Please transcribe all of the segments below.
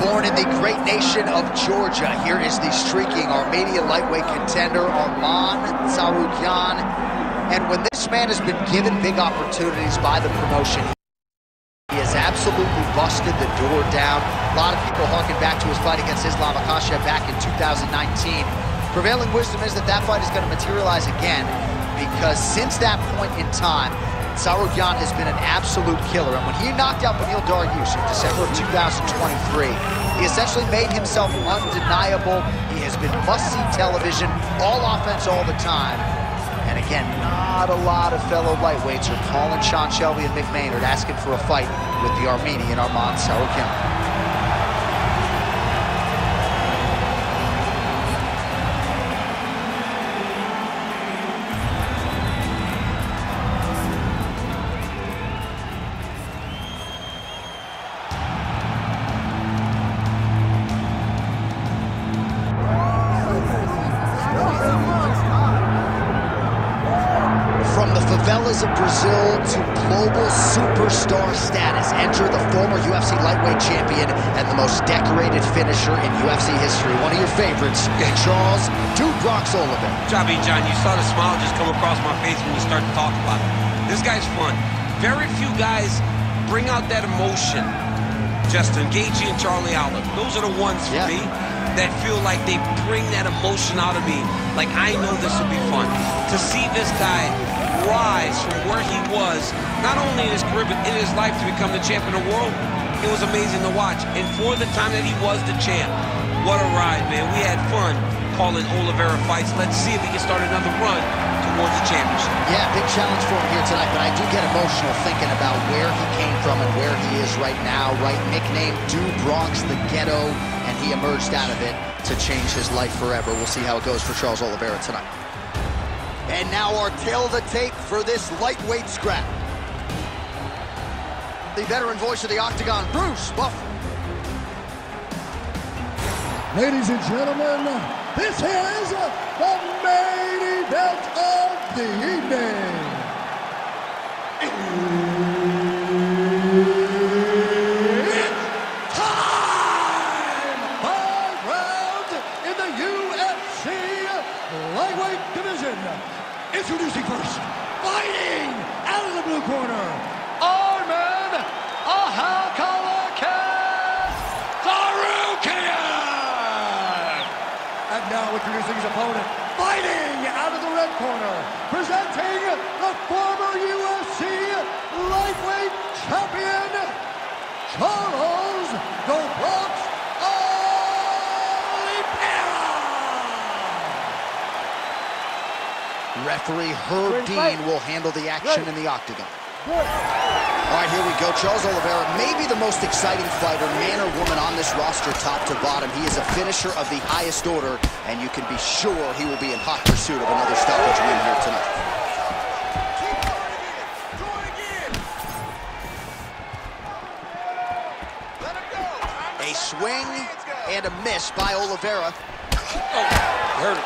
Born in the great nation of Georgia, here is the streaking Armenian lightweight contender, Arman Tsarukyan. And when this man has been given big opportunities by the promotion, he has absolutely busted the door down. A lot of people harken back to his fight against Islam Makhachev back in 2019. Prevailing wisdom is that that fight is going to materialize again, because since that point in time, Tsarukyan has been an absolute killer. And when he knocked out Beneil Dariush in December of 2023, he essentially made himself undeniable. He has been must-see television, all offense all the time. And again, not a lot of fellow lightweights are calling Sean Shelby and Mick Maynard asking for a fight with the Armenian Arman Tsarukyan. Favelas of Brazil to global superstar status. Enter the former UFC lightweight champion and the most decorated finisher in UFC history. One of your favorites, Charles "Dude Bronx" Oliveira. Jobby John, you saw the smile just come across my face when you start to talk about it. This guy's fun. Very few guys bring out that emotion. Justin Gaethje and Charlie Olive. Those are the ones for me that feel like they bring that emotion out of me. Like, I know this will be fun. To see this guy rise from where he was, not only in his career, but in his life, to become the champion of the world, it was amazing to watch. And for the time that he was the champ, what a ride, man. We had fun calling Oliveira fights. Let's see if he can start another run towards the championship. Yeah, big challenge for him here tonight, but I do get emotional thinking about where he came from and where he is right now, right? Nicknamed Dude Bronx, the ghetto, and he emerged out of it to change his life forever. We'll see how it goes for Charles Oliveira tonight. And now our tail of the tape for this lightweight scrap. The veteran voice of the Octagon, Bruce Buffer. Ladies and gentlemen, this is the main event of the evening. It's time! 5 rounds in the UFC lightweight division. Introducing first, fighting out of the blue corner, Arman Tsarukyan. And now introducing his opponent, fighting out of the red corner, presenting the former UFC lightweight champion, Charles "The Bronx" Oliveira. Referee Herb Dean will handle the action in the octagon. All right, here we go. Charles Oliveira, maybe the most exciting fighter, man or woman, on this roster, top to bottom. He is a finisher of the highest order, and you can be sure he will be in hot pursuit of another stoppage win here tonight. A swing and a miss by Oliveira. Oh, hurt it.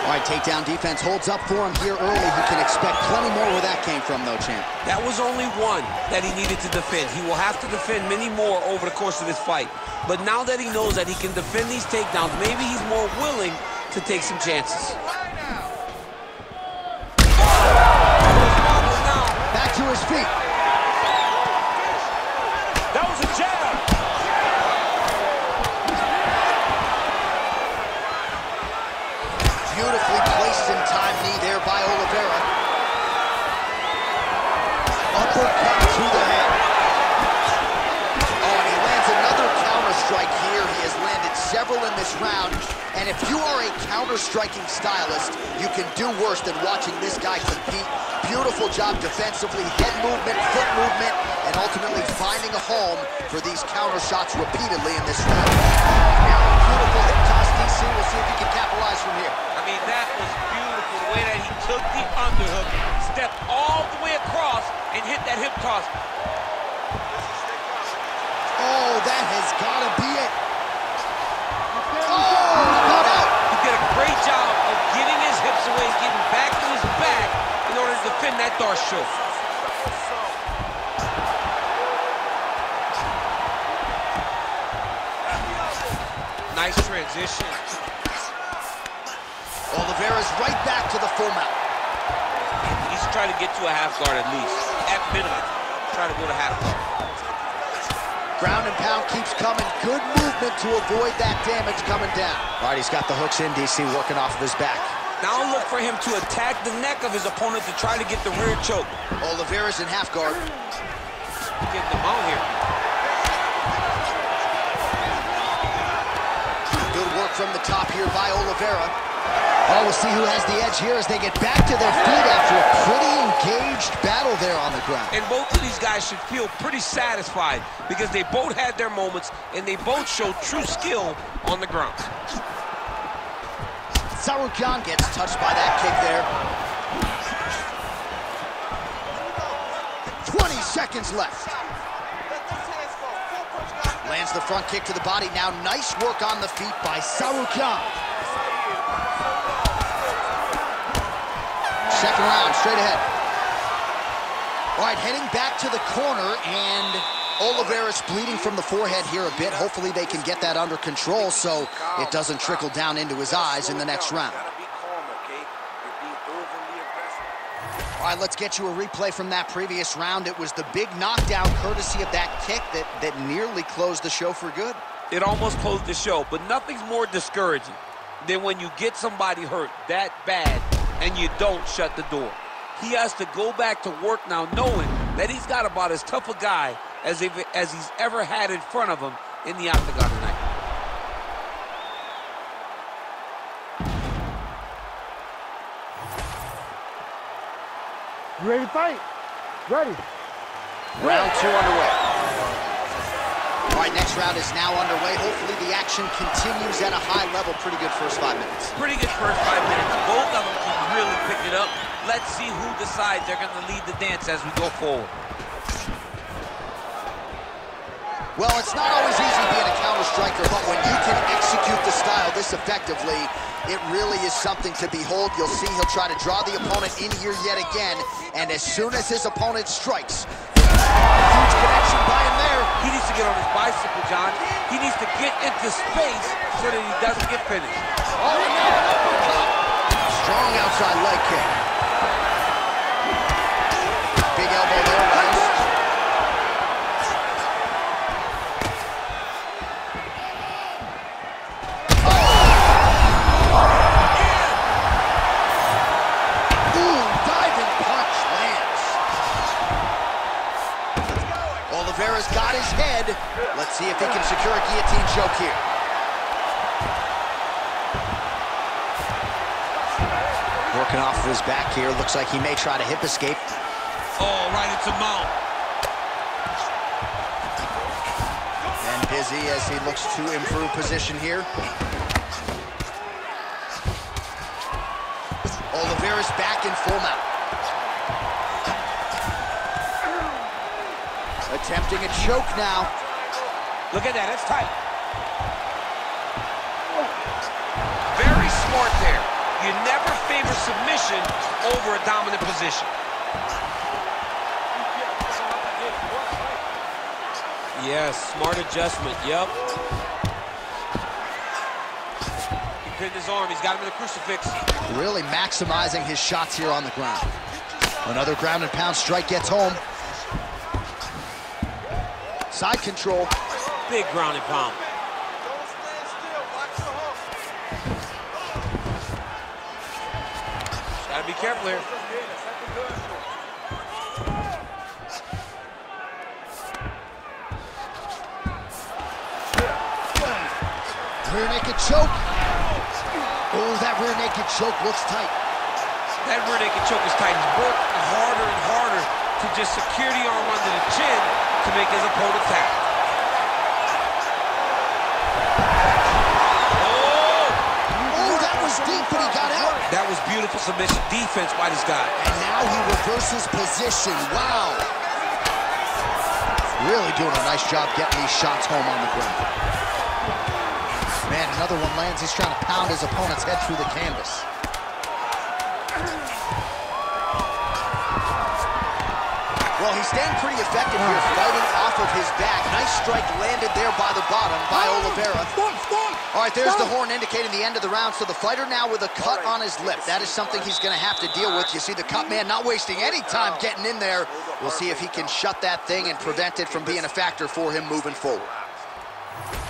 All right, takedown defense holds up for him here early. He can expect plenty more where that came from, though, champ. That was only one that he needed to defend. He will have to defend many more over the course of this fight. But now that he knows that he can defend these takedowns, maybe he's more willing to take some chances. Back to his feet. That was a jab. Beautifully placed in time knee there by Oliveira. Uppercut to the head. Oh, and he lands another counter strike here. He has landed several in this round. And if you are a counter-striking stylist, you can do worse than watching this guy compete. Beautiful job defensively, head movement, foot movement, and ultimately finding a home for these counter shots repeatedly in this round. Now a beautiful hip toss, DC. We'll see if he can capitalize from here. I mean, that was beautiful, the way that he took the underhook, stepped all the way across, and hit that hip toss. Oh, that has got to be it. Oh, got out. He did a great job of getting his hips away, getting back to his back in order to defend that Darce choke. Nice transition. Oliveira's right back to the full mount. He's trying to get to a half guard at least. At minimum, try to go to half guard. Ground and pound keeps coming. Good movement to avoid that damage coming down. All right, he's got the hooks in, DC, working off of his back. Now look for him to attack the neck of his opponent to try to get the rear choke. Oliveira's in half guard. Getting them out here. Good work from the top here by Oliveira. Oh, we'll see who has the edge here as they get back to their feet after a pretty engaged battle there on the ground. And both of these guys should feel pretty satisfied because they both had their moments and they both showed true skill on the ground. Tsarukyan gets touched by that kick there. 20 seconds left. Lands the front kick to the body. Now nice work on the feet by Tsarukyan. Second round, straight ahead. All right, heading back to the corner, and Oliveira's bleeding from the forehead here a bit. Hopefully they can get that under control so it doesn't trickle down into his eyes in the next round. All right, let's get you a replay from that previous round. It was the big knockdown courtesy of that kick that nearly closed the show for good. It almost closed the show, but nothing's more discouraging than when you get somebody hurt that bad and you don't shut the door. He has to go back to work now knowing that he's got about as tough a guy as he's ever had in front of him in the octagon tonight. You ready to fight? Ready. Round two underway. All right, next round is now underway. Hopefully the action continues at a high level. Pretty good first 5 minutes. Pretty good first 5 minutes. Both of them can really pick it up. Let's see who decides they're going to lead the dance as we go forward. Well, it's not always easy being a counter-striker, but when you can execute the style this effectively, it really is something to behold. You'll see he'll try to draw the opponent in here yet again, and as soon as his opponent strikes, huge connection by him there. He needs to get on his bicycle, John. He needs to get into space so that he doesn't get finished. Oh, and now an uppercut. Strong outside leg kick. Big elbow there, Rice. Oliveira's got his head. Let's see if he can secure a guillotine choke here. Working off of his back here. Looks like he may try to hip escape. Oh, right into mount. And busy as he looks to improve position here. Oliveira's back in full mount. Attempting a choke now. Look at that, it's tight. Very smart there. You never favor submission over a dominant position. Yes, smart adjustment, yep. He pinned his arm, he's got him in a crucifix. Really maximizing his shots here on the ground. Another ground and pound strike gets home. Side control. Big ground and pound. Gotta be careful here. Rear naked choke. Oh, that rear naked choke looks tight. That rear naked choke is tight. He's working harder and harder to just secure the arm under the chin to make his opponent tap. Oh, that was deep, but he got out. That was beautiful submission defense by this guy. And now he reverses position. Wow. Really doing a nice job getting these shots home on the ground. Man, another one lands. He's trying to pound his opponent's head through the canvas. Well, he's staying pretty effective here, fighting off of his back. Nice strike landed there by the bottom by Oliveira. Stop! All right, there's the horn indicating the end of the round. So the fighter now with a cut on his lip. That is something he's going to have to deal with. You see the cut man not wasting any time getting in there. We'll see if he can shut that thing and prevent it from being a factor for him moving forward.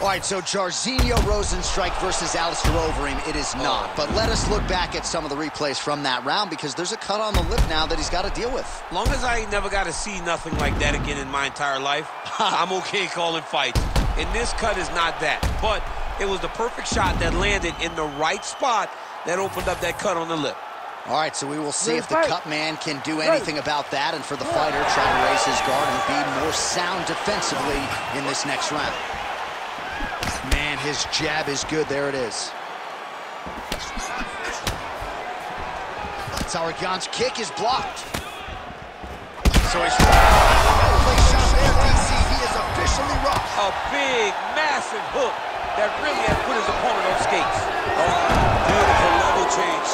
All right, so Jairzinho Rozenstruik versus Alistair Overeem, it is not. But let us look back at some of the replays from that round, because there's a cut on the lip now that he's got to deal with. Long as I ain't never got to see nothing like that again in my entire life, I'm okay calling fights. And this cut is not that. But it was the perfect shot that landed in the right spot that opened up that cut on the lip. All right, so we will see if the cut man can do anything about that, and for the fighter, try to raise his guard and be more sound defensively in this next round. Man, his jab is good. There it is. Tsarukyan's kick is blocked. So he's place shot there, DC. He is officially rocked. A big, massive hook that really has put his opponent on skates. Beautiful level change.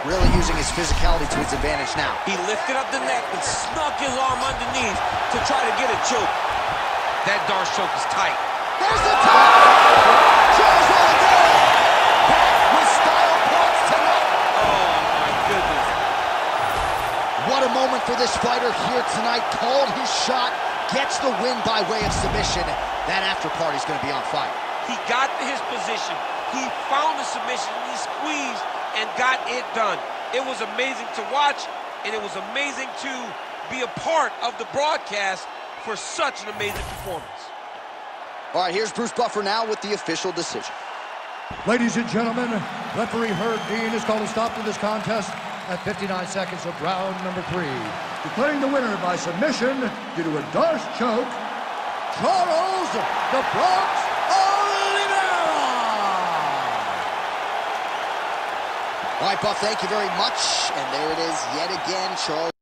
Really using his physicality to his advantage now. He lifted up the neck and snuck his arm underneath to try to get a choke. That Darce choke is tight. There's the top! Charles Oliveira! Back with style points tonight. Oh, my goodness. What a moment for this fighter here tonight. Called his shot, gets the win by way of submission. That after party's going to be on fire. He got to his position. He found the submission. He squeezed and got it done. It was amazing to watch, and it was amazing to be a part of the broadcast for such an amazing performance. All right, here's Bruce Buffer now with the official decision. Ladies and gentlemen, referee Herb Dean has called a stop to this contest at 59 seconds of round number 3. Declaring the winner by submission due to a Darce choke, Charles the Bronx Oliveira! All right, Buff, thank you very much. And there it is yet again, Charles.